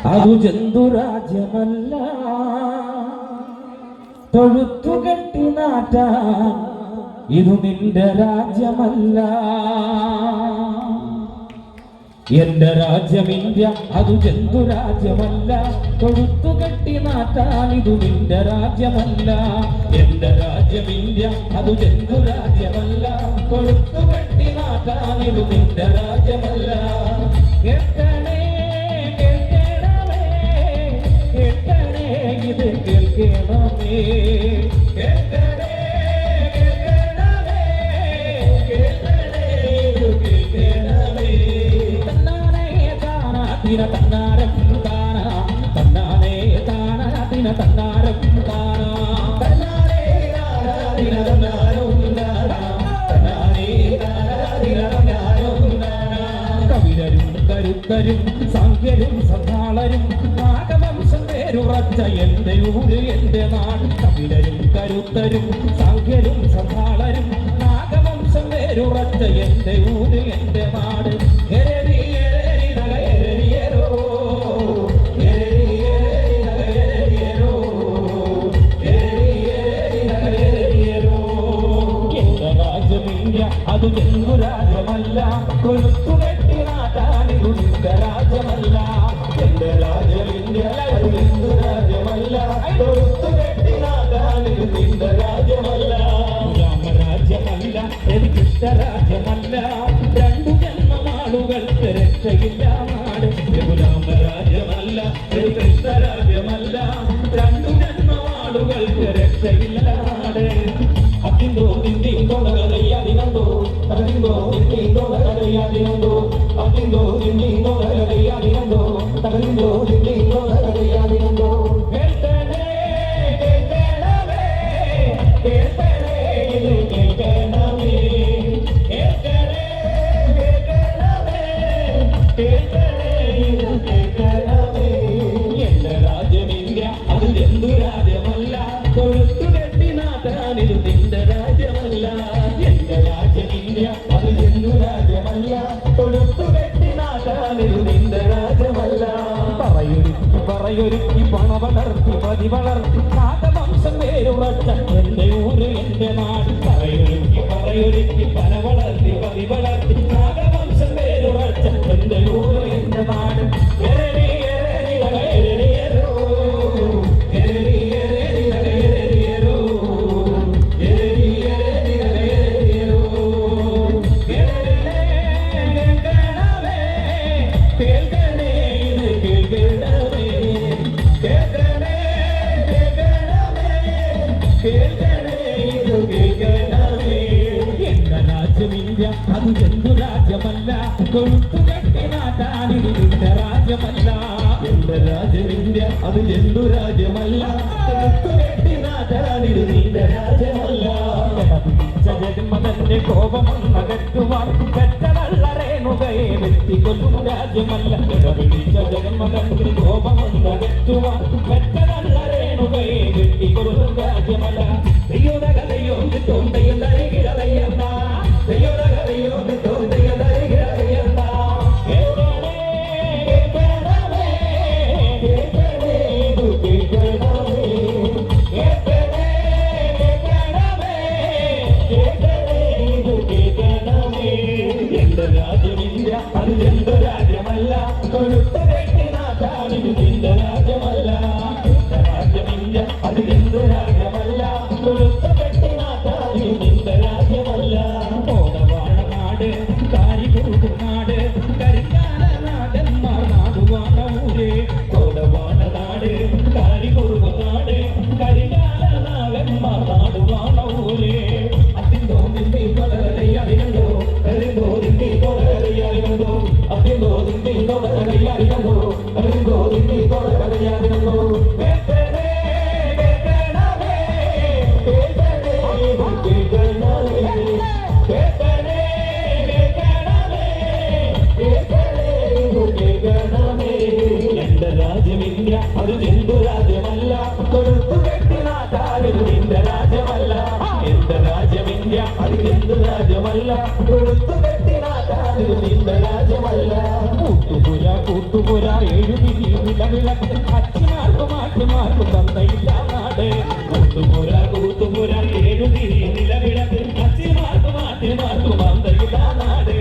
അതു ജന്തുരാജ്യമല്ല, തൊഴുത്തുകെട്ടി നാട്ടാൻ ഇതു നിന്റെ രാജ്യമല്ല. എന്റെ രാജ്യം ഇന്ത്യ, അതു ജന്തുരാജ്യമല്ല, തൊഴുത്തുകെട്ടി നാട്ടാൻ ഇതു നിന്റെ രാജ്യമല്ല. എന്റെ രാജ്യം ഇന്ത്യ, അതു ജന്തുരാജ്യമല്ല, തൊഴുത്തുകെട്ടി നാട്ടാൻ ഇതു നിന്റെ രാജ്യമല്ല. കേൾക്കണേ കേൾക്കണമേ, കേൾക്കണേ ഇത് കേൾക്കണമേ, കേൾക്കണേ കേൾക്കണമേ, കേൾക്കണേ ഇത് കേൾക്കണമേ. തന്നാനേ താനാ തിന തന്നാരം താനാ, തന്നാനേ താനാ തിന തന്നാരം താനാ, തന്നാനേ താനാ തിന തന്നാരം താനാ, തന്നാനേ താനാ തിന തന്നാരം താനാ. കവിതരും കരുത്തരും സാഖ്യരും സന്ധാളരും നാഗവംശം പേരുറച്ച എന്റെ ഊര് എന്റെ നാട്. കവിതരും കരുത്തരും സാഖ്യരും സന്ധാളരും നാഗവംശം പേരുറച്ച എന്റെ ഊര് എന്റെ നാട്. അത് ജന്തുരാജ്യമല്ല, കൊളുത്തുകെട്ടി നാട്ടാനിതു നിന്റെ രാജ്യമല്ല. എന്റെ രാജ്യം ഇന്ത്യ, അത് ജന്തുരാജ്യമല്ല, കൊളുത്തുകെട്ടി നാട്ടാനിതു നിന്റെ രാജ്യമല്ല. രാമരാജ്യമല്ല, എനിക്കിഷ്ടരാജ്യമല്ല, രണ്ടു ജന്മനാളുകൾക്ക് രക്ഷയില്ല നാട്. രാമരാജ്യമല്ല, എനിക്കിഷ്ടരാജ്യമല്ല, രണ്ടു ജന്മനാളുകൾക്ക് രക്ഷയില്ല നാട്. അതിന്തോ നിന്ദിന്തോ നഗരയാതിനന്തോ, തകതിന്തോ നിന്ദിന്തോ നഗരയാതിനന്തോ, അതിന്തോ നിന്ദിന്തോ നഗരയാതിനന്തോ, തകതിന്തോ നിന്ദിന്തോ നഗരയാതിനന്തോ. കേൾക്കണേ കേൾക്കണമേ, കേൾക്കണേ ഇത് കേൾക്കണമേ, കേൾക്കണേ കേൾക്കണമേ, കേൾക്കണേ ഇത് കേൾക്കണമേ. എന്റെ രാജ്യം ഇന്ത്യ, അത് ജന്തുരാജ്യമല്ല, കൊളുത്തുകെട്ടി നാട്ടാനിതു നിന്റെ രാജ്യമല്ല. എന്റെ രാജ്യം ഇന്ത്യ, അത് ജന്തുരാജ്യമല്ല, കൊളുത്തുകെട്ടി നാട്ടാനിതു നിന്റെ രാജ്യമല്ല. പറയൊരുക്കി പണ വളർത്തി പതി വളർത്തി നാഗവംശം പേരുറച്ച എന്റെ ഊര് എന്റെ നാട്. പറയൊരുക്കി പണ വളർത്തി പതി വളർത്തി നാഗവംശം പേരുറച്ച എന്റെ ഊര് എന്റെ നാട്. അത് ജന്തുരാജ്യമല്ല, കൊളുത്തുകെട്ടി നാട്ടാനിതു നിന്റെ രാജ്യമല്ല. എന്റെ രാജ്യം ഇന്ത്യ, അത് ജന്തുരാജ്യമല്ല, കൊളുത്തുകെട്ടി നാട്ടാനിതു നിന്റെ രാജ്യമല്ല. ജന്മതന്റെ കോപമൊന്നകറ്റുവാൻ പെറ്റവള്ളറേണുകയെ വെട്ടിക്കൊല്ലും രാജ്യമല്ല. പിടിച്ച ജന്മതന്റെ കോപമൊന്നകറ്റുവാൻ പെറ്റവള്ളറേണുകയെ വെട്ടിക്കൊല്ലും രാജ്യമല്ല. ദൈവത കഥയോ തൊണ്ടയും തരികിടതയ്യണ്ട, ദൈവത കഥയോ തൊണ്ടയും തരികിടതയ്യണ്ട. കേൾക്കണേ കേൾക്കണമേ, കേൾക്കണേ ഇത് കേൾക്കണമേ, കേൾക്കണേ കേൾക്കണമേ, കേൾക്കണേ ഇത് കേൾക്കണമേ. എന്റെ രാജ്യം ഇന്ത്യ, അത് ജന്തുരാജ്യമല്ല, കൊളുത്തുകെട്ടി നാട്ടാനിതു നിന്റെ രാജ്യമല്ല. എന്റെ രാജ്യം ഇന്ത്യ, അത് ജന്തുരാജ്യമല്ല, കൊളുത്തുകെട്ടി നാട്ടാനിതു നിന്റെ രാജ്യമല്ല. ഓടവാഴ നാട്, കാരികുറുകു നാട്, കരിക്കാല നാടന്മാർ നാടുവാണ ഊര്. ഓടവാഴ നാട്, കാരികുറുകു നാട്, കരിക്കാല നാടന്മാർ നാടുവാണ ഊര്. അതിന്തോ നിന്ദി കൊലകരയാതിനോ, അതിന്തോ നിന്ദി കൊലകരയാതിനോ, അതിന്തോ നിന്ദി കൊലകരയാതിനോ, അതിന്തോ നിന്ദി കൊലകരയാതിനോ. കേൾക്കണേ കേൾക്കണമേ, കേൾക്കണേ ഇത് കേൾക്കണമേ, കേൾക്കണേ കേൾക്കണമേ, കേൾക്കണേ ഇത് കേൾക്കണമേ. എന്റെ രാജ്യം ഇന്ത്യ, അത് ജന്തുരാജ്യമല്ല, കൊളുത്തുകെട്ടി നാട്ടാനിതു നിന്റെ രാജ്യമല്ല. എന്റെ രാജ്യം ഇന്ത്യ, അത് ജന്തുരാജ്യമല്ല, കൊളുത്തുകെട്ടി നാട്ടാനിതു നിന്റെ രാജ്യമല്ല. കൂട്ടുപുര കൂത്തുപുര എഴുതി നിലവിളക്ക് അച്ഛനാർക്കും ആറ്റുമാർക്കും തന്തയില്ല നാട് കൂത്തുപുര എഴുതി നിലവിളക്ക് അച്ഛനാർക്കും ആറ്റുമാർക്കും തന്തയില്ല നാട്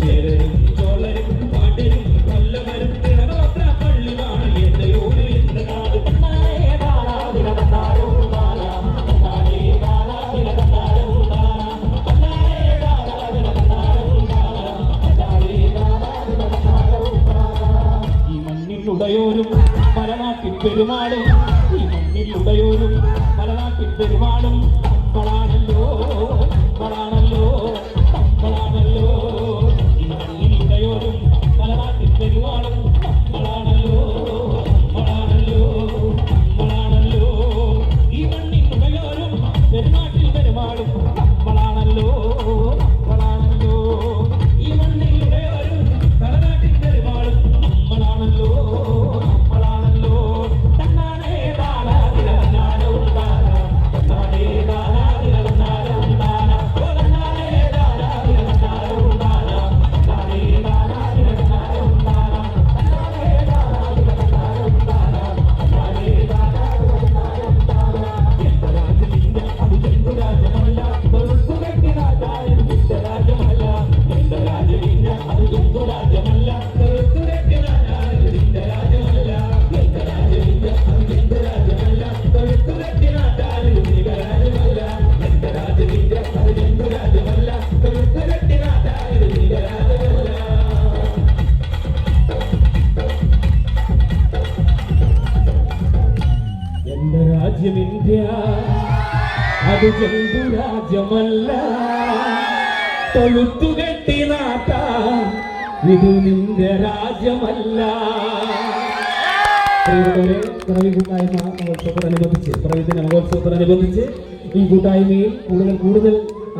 ചേരരും ചോളരും പാട്ടരും കൊല്ലം മണ്ണിലുടയോരും മലനാട്ടിൽ പെരുമാളും ഈ മണ്ണിലുടയോരും മലനാട്ടിൽ പെരുമാളും നമ്മളാണല്ലോ നമ്മളാണല്ലോ നമ്മളാണല്ലോ ഈ മണ്ണിലുടയോരും മലനാട്ടിൽ പെരുമാളും നമ്മളാണല്ലോ നമ്മളാണല്ലോ നമ്മളാണല്ലോ ഈ മണ്ണിലുടയോരും പെരുമാട്ടിൽ പെരുമാളും നമ്മളാണല്ലോ നമ്മളാണല്ലോ ഈ മണ്ണിലുടയോരും മലനാട്ടിൽ പെരുമാളും നമ്മളാണല്ലോ നമ്മളാണല്ലോ തന്നാനേ താനാ തിരനാട് ഉണ്ടാന തന്നാനേ താനാ തിരനാട് ഉണ്ടാന തന്നാനേ താനാ തിരനാട് ഉണ്ടാന തന്നാനേ താനാ തിരനാട് ഉണ്ടാന തന്നാനേ താനാ തിരനാട് ഉണ്ടാന തന്നാനേ താനാ തിരനാട് ഉണ്ടാന എന്റെ രാജ്യമില്ല അത് ജന്തു രാജ്യമല്ല തൊഴുത്തുകെട്ടി രാജായം എന്റെ രാജ്യമല്ല എന്റെ രാജ്യമില്ല അത് ജന്തു രാജ്യമല്ല തൊഴുത്തുകെട്ടി രാജായം എന്റെ രാജ്യമല്ല എന്റെ രാജ്യമില്ല അത് ജന്തു രാജ്യമല്ല തൊഴുത്തുകെട്ടി രാജായം എന്റെ രാജ്യമല്ല എന്റെ രാജ്യമില്ല അത് ജന്തു രാജ്യമല്ല തൊഴുത്തുകെട്ടി രാജായം എന്റെ രാജ്യമല്ല എന്റെ രാജ്യം ഇന്ത്യ അത് ജന്തു രാജ്യമല്ല തൊഴുത്തുകെട്ടി നാട്ട ഇത് നിന്റെ രാജ്യമല്ല. പിറവി കൂട്ടായ്മ മഹോത്സവത്തോടനുബന്ധിച്ച് പിറവി ദിന മഹോത്സവത്തോടനുബന്ധിച്ച് ഈ കൂട്ടായ്മയിൽ കൂടുതൽ